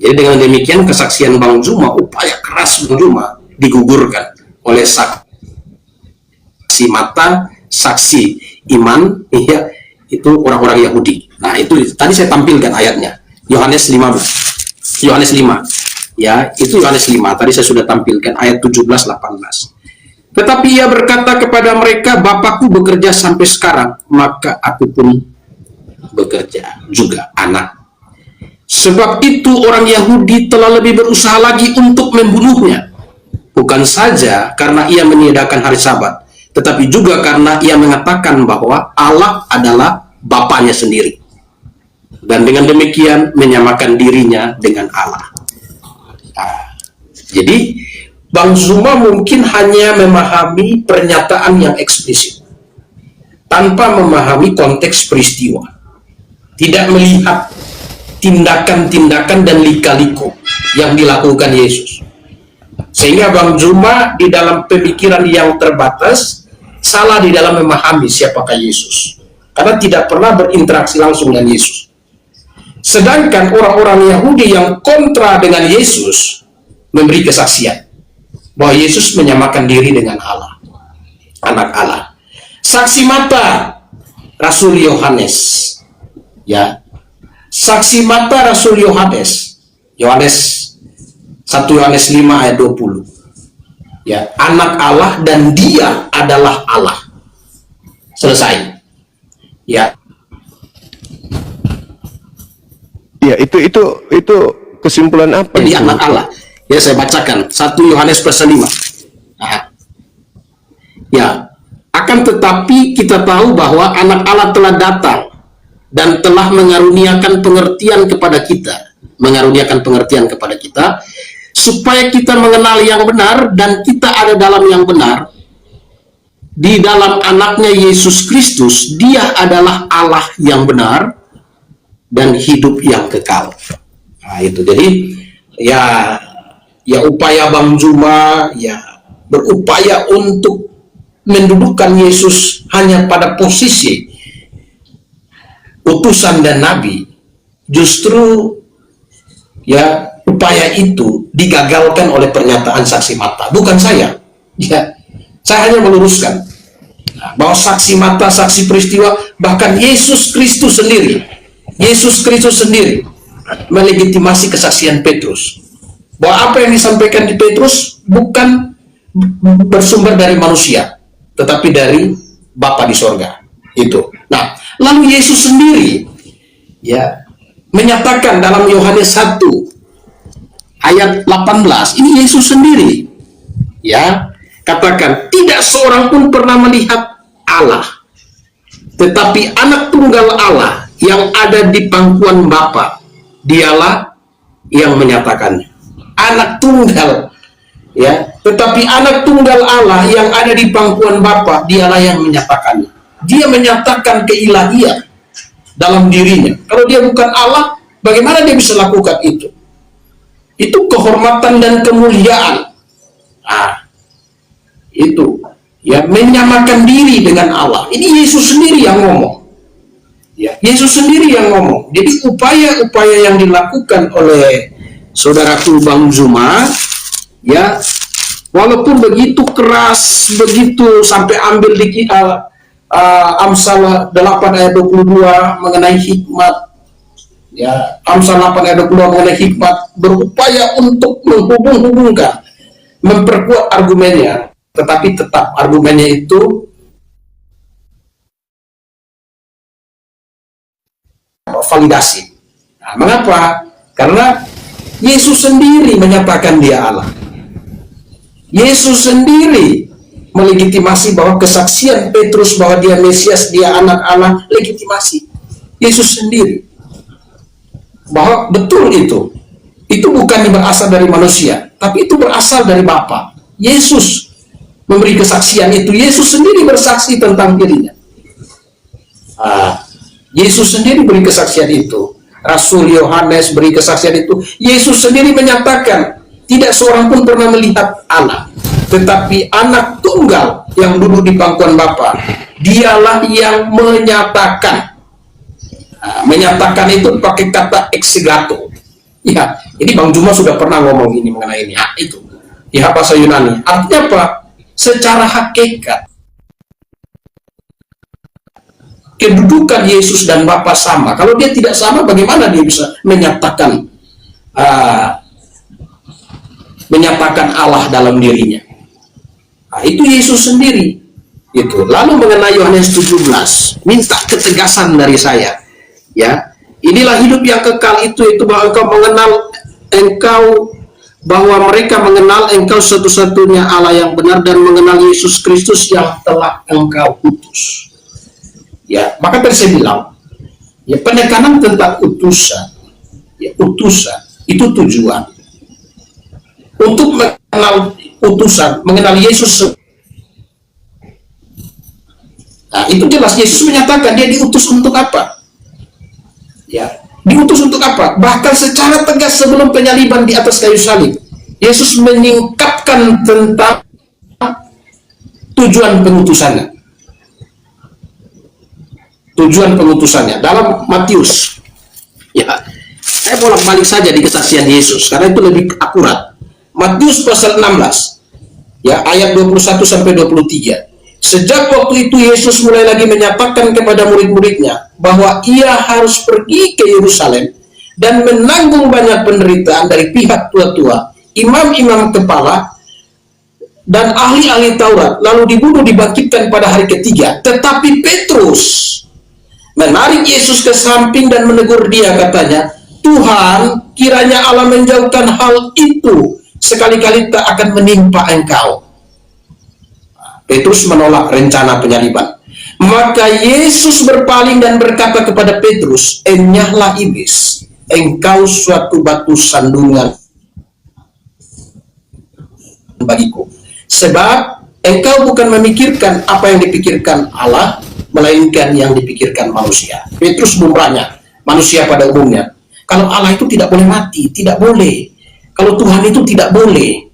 Jadi dengan demikian kesaksian Bang Zuma, upaya keras Bang Zuma digugurkan oleh saksi mata, saksi iman, ya, itu orang-orang Yahudi. Nah, itu tadi saya tampilkan ayatnya. Yohanes 5. Ya, itu Yohanes 5. Tadi saya sudah tampilkan ayat 17-18. Tetapi ia berkata kepada mereka, Bapakku bekerja sampai sekarang, maka aku pun bekerja juga, anak. Sebab itu orang Yahudi telah lebih berusaha lagi untuk membunuhnya. Bukan saja karena ia meniadakan hari Sabat, tetapi juga karena ia mengatakan bahwa Allah adalah Bapanya sendiri. Dan dengan demikian menyamakan dirinya dengan Allah. Nah, jadi Bang Zuma mungkin hanya memahami pernyataan yang eksplisit tanpa memahami konteks peristiwa, tidak melihat tindakan-tindakan dan lika-liku yang dilakukan Yesus, sehingga Bang Zuma di dalam pemikiran yang terbatas salah di dalam memahami siapakah Yesus, karena tidak pernah berinteraksi langsung dengan Yesus. Sedangkan orang-orang Yahudi yang kontra dengan Yesus memberi kesaksian bahwa Yesus menyamakan diri dengan Allah, anak Allah. Saksi mata Rasul Yohanes, ya, saksi mata Rasul Yohanes, 1 Yohanes 5 ayat 20, ya, anak Allah dan Dia adalah Allah. Selesai, ya. Ya, itu kesimpulan apa? Jadi anak Allah. Ya, saya bacakan 1 Yohanes pasal 5. Nah, ya, akan tetapi kita tahu bahwa anak Allah telah datang dan telah mengaruniakan pengertian kepada kita, supaya kita mengenal yang benar dan kita ada dalam yang benar, di dalam anaknya Yesus Kristus, dia adalah Allah yang benar dan hidup yang kekal. Nah, itu jadi ya upaya Bang Zuma ya berupaya untuk mendudukkan Yesus hanya pada posisi utusan dan nabi, justru ya upaya itu digagalkan oleh pernyataan saksi mata, bukan saya. Ya, saya hanya meluruskan bahwa saksi mata, saksi peristiwa, bahkan Yesus Kristus sendiri melegitimasi kesaksian Petrus. Bahwa apa yang disampaikan di Petrus bukan bersumber dari manusia, tetapi dari Bapa di sorga. Itu. Nah, lalu Yesus sendiri ya menyatakan dalam Yohanes 1 ayat 18, ini Yesus sendiri ya katakan, tidak seorang pun pernah melihat Allah, tetapi anak tunggal Allah yang ada di pangkuan Bapa, dialah yang menyatakannya. Anak tunggal ya, tetapi anak tunggal Allah yang ada di pangkuan Bapa, dialah yang menyatakannya. Dia menyatakan keilahian dalam dirinya. Kalau dia bukan Allah, bagaimana dia bisa lakukan itu? Itu kehormatan dan kemuliaan. Itu ya, menyamakan diri dengan Allah. Ini Yesus sendiri yang ngomong. Ya, Yesus sendiri yang ngomong. Jadi upaya-upaya yang dilakukan oleh saudaraku Bang Zuma ya, walaupun begitu keras, begitu sampai ambil di Amsal 8 ayat 22 mengenai hikmat ya, Amsal 8 ayat 22 mengenai hikmat, berupaya untuk menghubung-hubungkan, memperkuat argumennya, tetapi tetap argumennya itu validasi. Nah, mengapa? Karena Yesus sendiri menyatakan dia Allah. Yesus sendiri melegitimasi bahwa kesaksian Petrus bahwa dia Mesias, dia anak Allah, legitimasi. Yesus sendiri. Bahwa betul itu. Itu bukan berasal dari manusia, tapi itu berasal dari Bapa. Yesus memberi kesaksian itu. Yesus sendiri bersaksi tentang dirinya. Yesus sendiri beri kesaksian itu. Rasul Yohanes beri kesaksian itu. Yesus sendiri menyatakan, tidak seorang pun pernah melihat Allah, tetapi anak tunggal yang duduk di pangkuan Bapa, dialah yang menyatakan. Menyatakan itu pakai kata exegeto. Ya, ini Bang Zuma sudah pernah ngomong ini mengenai ini. Itu di bahasa Yunani. Artinya apa? Secara hakikat kedudukan Yesus dan Bapa sama. Kalau dia tidak sama, bagaimana dia bisa menyatakan Allah dalam dirinya? Itu Yesus sendiri. Itu. Lalu mengenai Yohanes 17, minta ketegasan dari saya. Ya, inilah hidup yang kekal itu bahwa bahwa mereka mengenal engkau satu-satunya Allah yang benar dan mengenal Yesus Kristus yang telah engkau utus. Ya, maka tadi saya bilang, ya penekanan tentang utusan, ya utusan itu tujuan untuk mengenal utusan, mengenal Yesus. Nah, itu jelas Yesus menyatakan dia diutus untuk apa? Ya, diutus untuk apa? Bahkan secara tegas sebelum penyaliban di atas kayu salib, Yesus menyingkapkan tentang tujuan pengutusannya. Tujuan pengutusannya dalam Matius. Ya, saya bolak-balik saja di kesaksian Yesus karena itu lebih akurat. Matius pasal 16, ya ayat 21 sampai 23. Sejak waktu itu Yesus mulai lagi menyatakan kepada murid-muridnya bahwa ia harus pergi ke Yerusalem dan menanggung banyak penderitaan dari pihak tua-tua, imam-imam kepala, dan ahli-ahli Taurat, lalu dibunuh, dibangkitkan pada hari ketiga. Tetapi Petrus menarik Yesus ke samping dan menegur dia, katanya, Tuhan, kiranya Allah menjauhkan hal itu, sekali-kali tak akan menimpa engkau. Petrus menolak rencana penyaliban. Maka Yesus berpaling dan berkata kepada Petrus, enyahlah iblis, engkau suatu batu sandungan bagiku. Sebab engkau bukan memikirkan apa yang dipikirkan Allah, melainkan yang dipikirkan manusia. Petrus bertanya, manusia pada umumnya, kalau Allah itu tidak boleh mati, tidak boleh. Kalau Tuhan itu tidak boleh.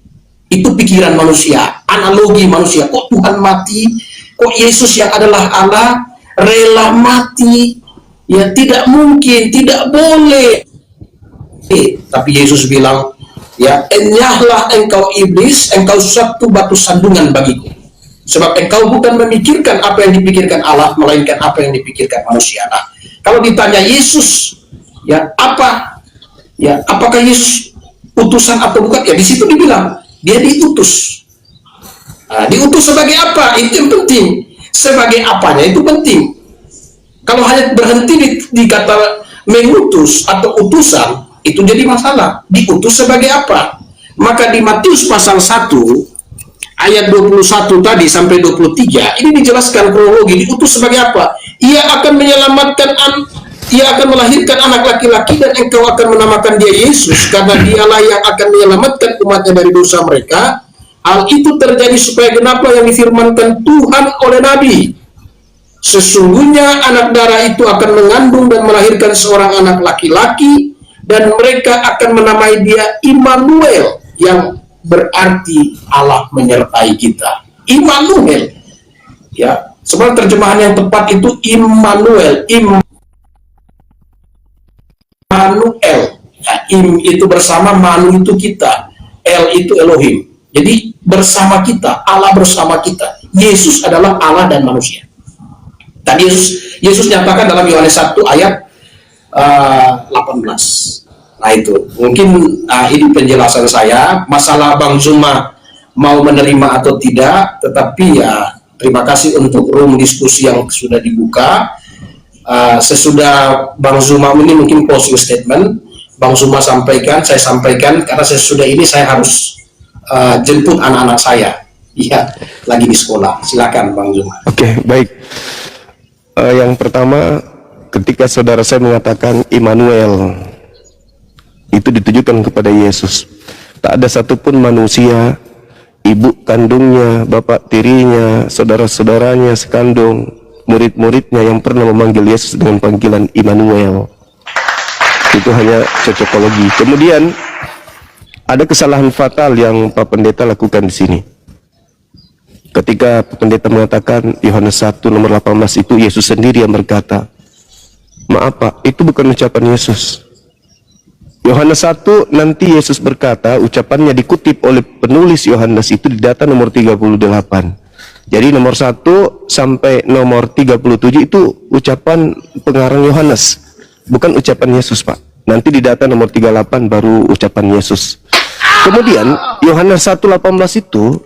Itu pikiran manusia, analogi manusia. Kok Tuhan mati? Kok Yesus yang adalah Allah rela mati? Ya tidak mungkin, tidak boleh. Tapi Yesus bilang, ya, enyahlah engkau iblis, engkau suatu batu sandungan bagiku. Sebab engkau bukan memikirkan apa yang dipikirkan Allah, melainkan apa yang dipikirkan manusia. Nah, kalau ditanya Yesus, ya apa? Ya, apakah Yesus utusan atau bukan? Ya di situ dibilang dia diutus. Nah, diutus sebagai apa? Itu yang penting. Sebagai apanya itu penting. Kalau hanya berhenti di kata mengutus atau utusan, itu jadi masalah. Diutus sebagai apa? Maka di Matius pasal 1 ayat 21 tadi sampai 23 ini dijelaskan kronologi. Diutus sebagai apa? Ia akan menyelamatkan, ia akan melahirkan anak laki-laki, dan engkau akan menamakan dia Yesus, karena dialah yang akan menyelamatkan umatnya dari dosa mereka. Hal itu terjadi supaya genaplah yang difirmankan Tuhan oleh Nabi. Sesungguhnya anak darah itu akan mengandung dan melahirkan seorang anak laki-laki, dan mereka akan menamai dia Immanuel, yang berarti Allah menyertai kita. Immanuel. Ya, sebenarnya terjemahan yang tepat itu Immanuel. Immanuel. Ya, Im itu bersama, Manu itu kita, El itu Elohim. Jadi bersama kita, Allah bersama kita. Yesus adalah Allah dan manusia. Tadi Yesus nyatakan dalam Yohanes 1 ayat 18. Nah itu mungkin ini penjelasan saya. Masalah Bang Zuma mau menerima atau tidak, tetapi ya terima kasih untuk room diskusi yang sudah dibuka. Sesudah Bang Zuma ini mungkin closing statement, Bang Zuma sampaikan, saya sampaikan, karena sesudah ini saya harus jemput anak-anak saya. Iya, lagi di sekolah. Silakan Bang Zuma. Oke, baik. Yang pertama, ketika saudara saya mengatakan Immanuel, itu ditujukan kepada Yesus. Tak ada satupun manusia, ibu kandungnya, bapak tirinya, saudara-saudaranya sekandung, murid-muridnya yang pernah memanggil Yesus dengan panggilan Immanuel. Itu hanya cocokologi. Kemudian ada kesalahan fatal yang Pak Pendeta lakukan di sini. Ketika Pak Pendeta mengatakan Yohanes 1 nomor 18 itu Yesus sendiri yang berkata, maaf Pak, itu bukan ucapan Yesus. Yohanes 1 nanti Yesus berkata, ucapannya dikutip oleh penulis Yohanes itu di data nomor 38. Jadi nomor 1 sampai nomor 37 itu ucapan pengarang Yohanes, bukan ucapan Yesus Pak. Nanti di data nomor 38 baru ucapan Yesus. Kemudian Yohanes 1:18 itu,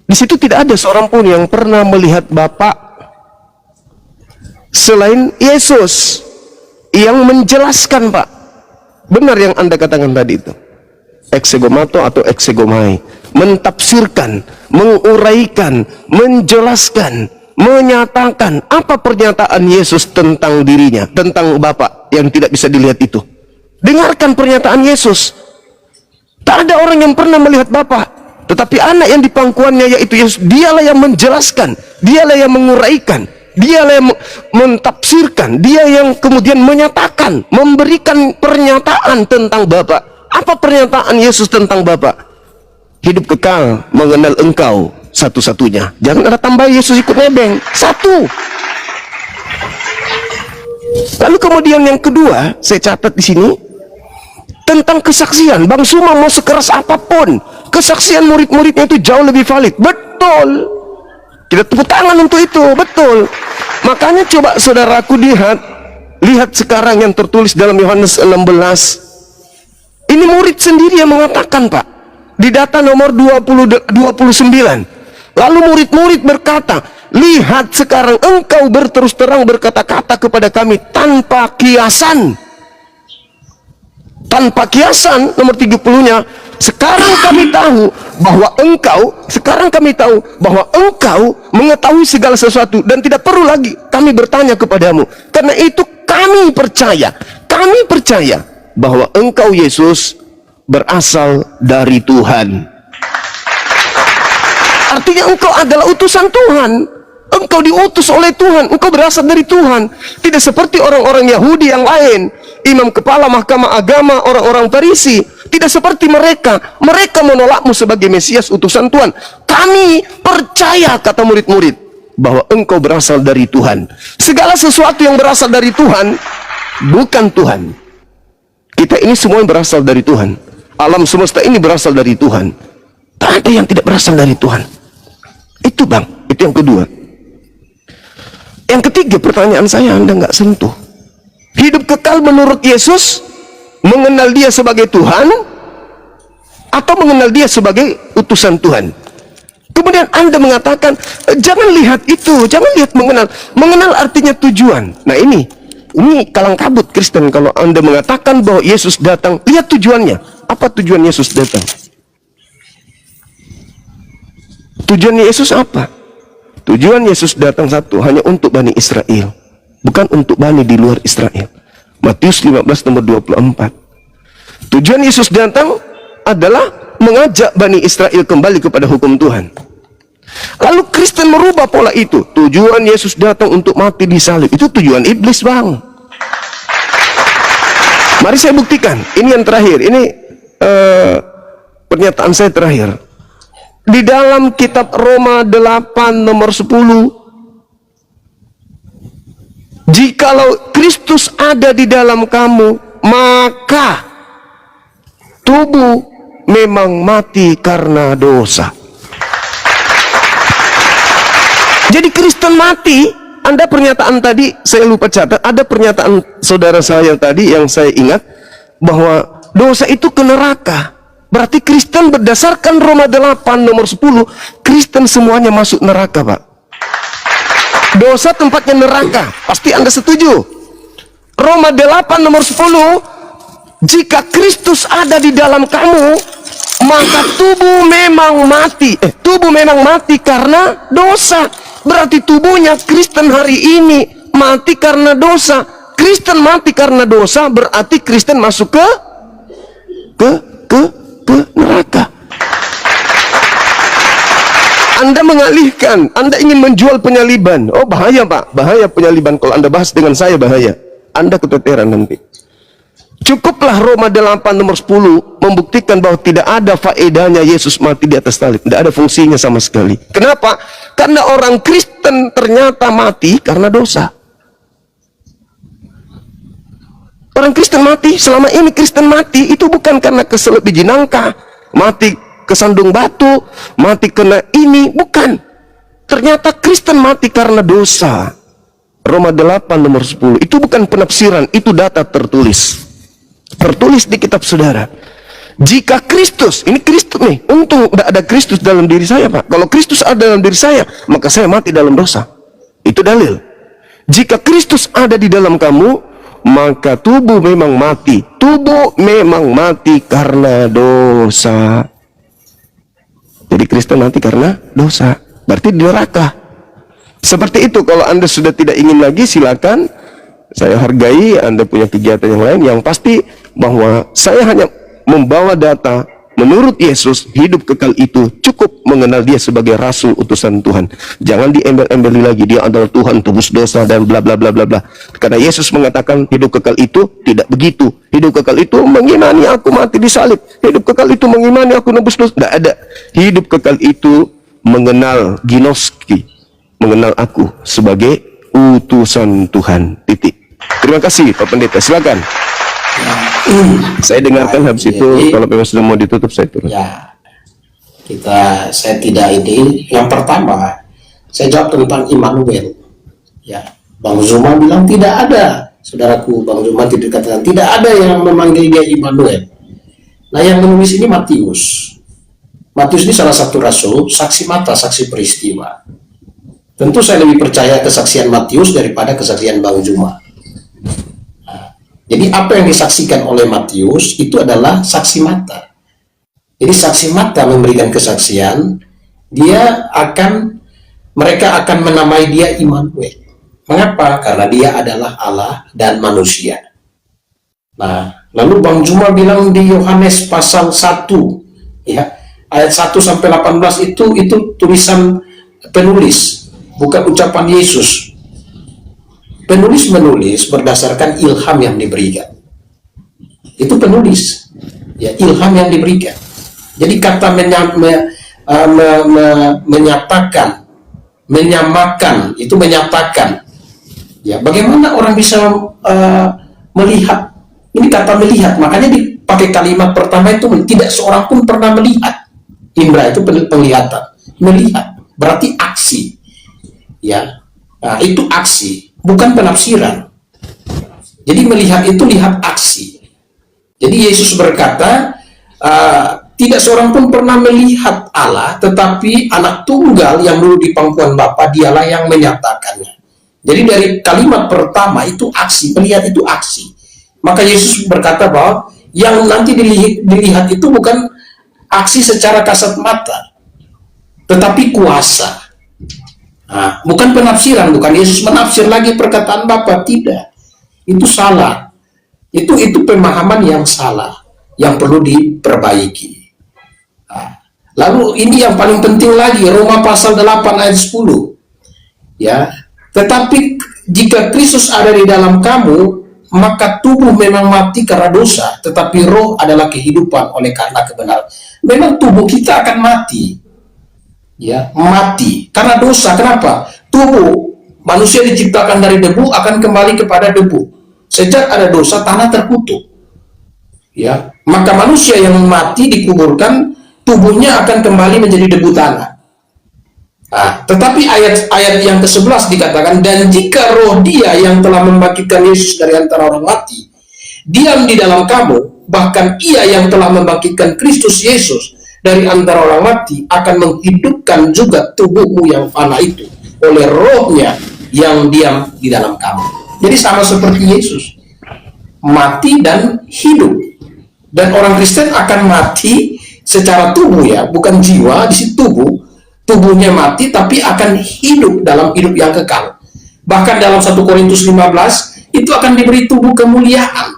di situ tidak ada seorang pun yang pernah melihat Bapa selain Yesus yang menjelaskan Pak. Benar yang Anda katakan tadi itu. Exegomato atau exegomai. Mentafsirkan, menguraikan, menjelaskan, menyatakan apa pernyataan Yesus tentang dirinya, tentang Bapa yang tidak bisa dilihat itu. Dengarkan pernyataan Yesus. Tak ada orang yang pernah melihat Bapa, tetapi anak yang di pangkuannya yaitu Yesus, dialah yang menjelaskan, dialah yang menguraikan, dialah yang mentafsirkan, dia yang kemudian menyatakan, memberikan pernyataan tentang Bapa. Apa pernyataan Yesus tentang Bapa? Hidup kekal, mengenal engkau satu-satunya. Jangan ada tambah Yesus ikut nebeng. Satu. Lalu kemudian yang kedua, saya catat di sini tentang kesaksian. Bang Suma mau sekeras apapun, kesaksian murid-muridnya itu jauh lebih valid. Betul. Kita tepuk tangan untuk itu, betul. Makanya coba saudaraku lihat sekarang yang tertulis dalam Yohanes 16. Ini murid sendiri yang mengatakan Pak, di data nomor 29. Lalu murid-murid berkata, lihat sekarang engkau berterus terang berkata-kata kepada kami tanpa kiasan. Tanpa kiasan, nomor 30-nya, sekarang kami tahu bahwa engkau mengetahui segala sesuatu dan tidak perlu lagi kami bertanya kepadamu. Karena itu kami percaya bahwa engkau Yesus berasal dari Tuhan. Artinya engkau adalah utusan Tuhan. Engkau diutus oleh Tuhan, engkau berasal dari Tuhan. Tidak seperti orang-orang Yahudi yang lain, imam kepala mahkamah agama, orang-orang Farisi. Tidak seperti mereka. Mereka menolakmu sebagai Mesias utusan Tuhan. Kami percaya, kata murid-murid, bahwa engkau berasal dari Tuhan. Segala sesuatu yang berasal dari Tuhan bukan Tuhan. Kita ini semua yang berasal dari Tuhan. Alam semesta ini berasal dari Tuhan. Tak ada yang tidak berasal dari Tuhan. Itu bang, itu yang kedua. Yang ketiga, pertanyaan saya Anda nggak sentuh. Hidup kekal menurut Yesus, mengenal dia sebagai Tuhan, atau mengenal dia sebagai utusan Tuhan. Kemudian Anda mengatakan, jangan lihat itu, jangan lihat mengenal. Mengenal artinya tujuan. Nah ini kalang kabut Kristen kalau Anda mengatakan bahwa Yesus datang. Lihat tujuannya. Apa tujuan Yesus datang? Tujuan Yesus apa? Tujuan Yesus datang satu, hanya untuk Bani Israel, bukan untuk Bani di luar Israel. Matius 15 nomor 24. Tujuan Yesus datang adalah mengajak Bani Israel kembali kepada hukum Tuhan. Lalu Kristen merubah pola itu. Tujuan Yesus datang untuk mati di salib. Itu tujuan iblis bang. Mari saya buktikan. Ini yang terakhir. Ini pernyataan saya terakhir. Di dalam kitab Roma 8 nomor 10, jikalau Kristus ada di dalam kamu, maka tubuh memang mati karena dosa. Jadi Kristen mati. Anda pernyataan tadi saya lupa catat, ada pernyataan saudara saya tadi yang saya ingat, bahwa dosa itu ke neraka. Berarti Kristen berdasarkan Roma 8 nomor 10, Kristen semuanya masuk neraka, Pak. Dosa tempatnya neraka. Pasti Anda setuju. Roma 8 nomor 10, jika Kristus ada di dalam kamu, maka tubuh memang mati. Tubuh memang mati karena dosa. Berarti tubuhnya Kristen hari ini mati karena dosa. Kristen mati karena dosa, berarti Kristen masuk ke neraka. Anda mengalihkan, Anda ingin menjual penyaliban. Oh bahaya Pak, bahaya penyaliban. Kalau Anda bahas dengan saya bahaya. Anda keteteran nanti. Cukuplah Roma 8 nomor 10 membuktikan bahwa tidak ada faedahnya Yesus mati di atas salib. Tidak ada fungsinya sama sekali. Kenapa? Karena orang Kristen ternyata mati karena dosa. Orang Kristen mati, selama ini Kristen mati itu bukan karena keselip biji nangka, mati kesandung batu, mati kena ini, bukan. Ternyata Kristen mati karena dosa. Roma 8 nomor 10. Itu bukan penafsiran, itu data tertulis. Tertulis di kitab saudara. Jika Kristus, ini Kristus nih, untung tidak ada Kristus dalam diri saya Pak. Kalau Kristus ada dalam diri saya, maka saya mati dalam dosa. Itu dalil. Jika Kristus ada di dalam kamu, maka tubuh memang mati. Tubuh memang mati karena dosa. Jadi Kristen mati karena dosa. Berarti di neraka. Seperti itu. Kalau Anda sudah tidak ingin lagi, silakan. Saya hargai Anda punya kegiatan yang lain. Yang pasti bahwa saya hanya membawa data. Menurut Yesus, hidup kekal itu cukup mengenal dia sebagai rasul utusan Tuhan. Jangan diembel-embeli lagi, dia adalah Tuhan tebus dosa dan bla bla bla bla bla. Karena Yesus mengatakan hidup kekal itu tidak begitu. Hidup kekal itu mengimani aku mati di salib. Hidup kekal itu mengimani aku nebus dosa. Tidak ada. Hidup kekal itu mengenal ginoski, mengenal aku sebagai utusan Tuhan. Titik. Terima kasih Pak Pendeta. Silakan. Saya dengarkan habis itu, kalau memang sudah mau ditutup saya turun. Ya, saya tidak ini. Yang pertama, saya jawab tentang Immanuel. Ya, Bang Zuma bilang tidak ada. Saudaraku Bang Zuma tidak katakan tidak ada yang memanggil dia Immanuel. Nah, yang menulis ini Matius. Matius ini salah satu rasul, saksi mata, saksi peristiwa. Tentu saya lebih percaya kesaksian Matius daripada kesaksian Bang Zuma. Jadi apa yang disaksikan oleh Matius itu adalah saksi mata. Jadi saksi mata memberikan kesaksian, mereka akan menamai dia Immanuel. Mengapa? Karena dia adalah Allah dan manusia. Nah, lalu Bang Zuma bilang di Yohanes pasal 1, ya, ayat 1 sampai 18 itu tulisan penulis, bukan ucapan Yesus. Penulis menulis berdasarkan ilham yang diberikan. Itu penulis, ya, ilham yang diberikan. Jadi kata menyatakan, menyamakan, itu menyatakan. Ya, bagaimana orang bisa melihat? Ini kata melihat, makanya dipakai kalimat pertama itu tidak seorang pun pernah melihat. Indra itu penglihatan, melihat berarti aksi, ya. Nah, itu aksi, bukan penafsiran. Jadi melihat itu lihat aksi. Jadi Yesus berkata, tidak seorang pun pernah melihat Allah, tetapi anak tunggal yang dulu di pangkuan Bapa, dialah yang menyatakannya. Jadi dari kalimat pertama itu aksi, melihat itu aksi. Maka Yesus berkata bahwa yang nanti dilihat itu bukan aksi secara kasat mata, tetapi kuasa. Nah, bukan penafsiran, bukan Yesus menafsir lagi perkataan Bapa, tidak. Itu salah. Itu pemahaman yang salah, yang perlu diperbaiki. Nah, lalu ini yang paling penting lagi, Roma pasal 8 ayat 10. Ya, tetapi jika Kristus ada di dalam kamu, maka tubuh memang mati karena dosa, tetapi roh adalah kehidupan oleh karena kebenaran. Memang tubuh kita akan mati, ya, mati karena dosa. Kenapa? Tubuh manusia diciptakan dari debu, akan kembali kepada debu. Sejak ada dosa, tanah terkutuk, ya, maka manusia yang mati dikuburkan, tubuhnya akan kembali menjadi debu tanah. Nah, tetapi ayat yang ke-11 dikatakan, dan jika roh Dia yang telah membangkitkan Yesus dari antara orang mati diam di dalam kamu, bahkan Ia yang telah membangkitkan Kristus Yesus dari antara orang mati akan menghidupkan juga tubuhmu yang fana itu oleh rohnya yang diam di dalam kamu. Jadi sama seperti Yesus, mati dan hidup. Dan orang Kristen akan mati secara tubuh, ya, bukan jiwa, di situ tubuh. Tubuhnya mati tapi akan hidup dalam hidup yang kekal. Bahkan dalam 1 Korintus 15 itu akan diberi tubuh kemuliaan.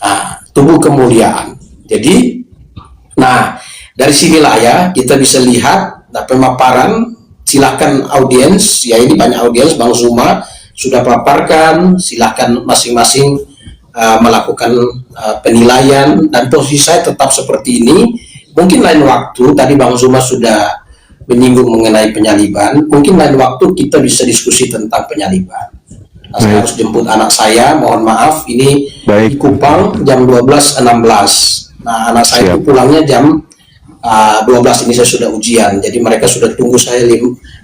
Nah, tubuh kemuliaan. Jadi, nah, dari sinilah ya kita bisa lihat, nah, pemaparan. Silakan audiens, ya, ini banyak audiens, Bang Zuma sudah paparkan. Silakan masing-masing melakukan penilaian, dan posisi saya tetap seperti ini. Mungkin lain waktu, tadi Bang Zuma sudah menyinggung mengenai penyaliban, mungkin lain waktu kita bisa diskusi tentang penyaliban. Nah, saya harus jemput anak saya, mohon maaf, ini di Kupang jam 12.16. Nah, anak saya itu pulangnya jam 12, ini saya sudah ujian, jadi mereka sudah tunggu saya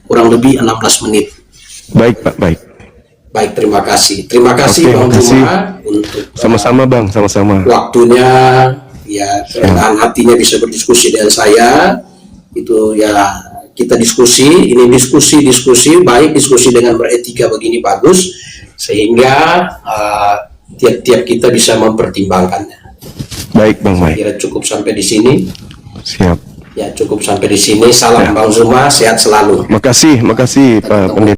kurang lebih 16 menit. Baik Pak, baik. Baik, terima kasih. Terima kasih Bang Zuma untuk sama-sama Bang, sama-sama. Waktunya, ya, kerendahan hatinya bisa berdiskusi dengan saya. Itu ya, kita diskusi, ini diskusi baik, diskusi dengan beretika begini bagus, sehingga tiap-tiap kita bisa mempertimbangkannya. Baik Bang, baik. Kira cukup sampai di sini. Siap. Ya, cukup sampai di sini. Salam ya. Bang Zuma, sehat selalu. Makasih Pak Pendeta.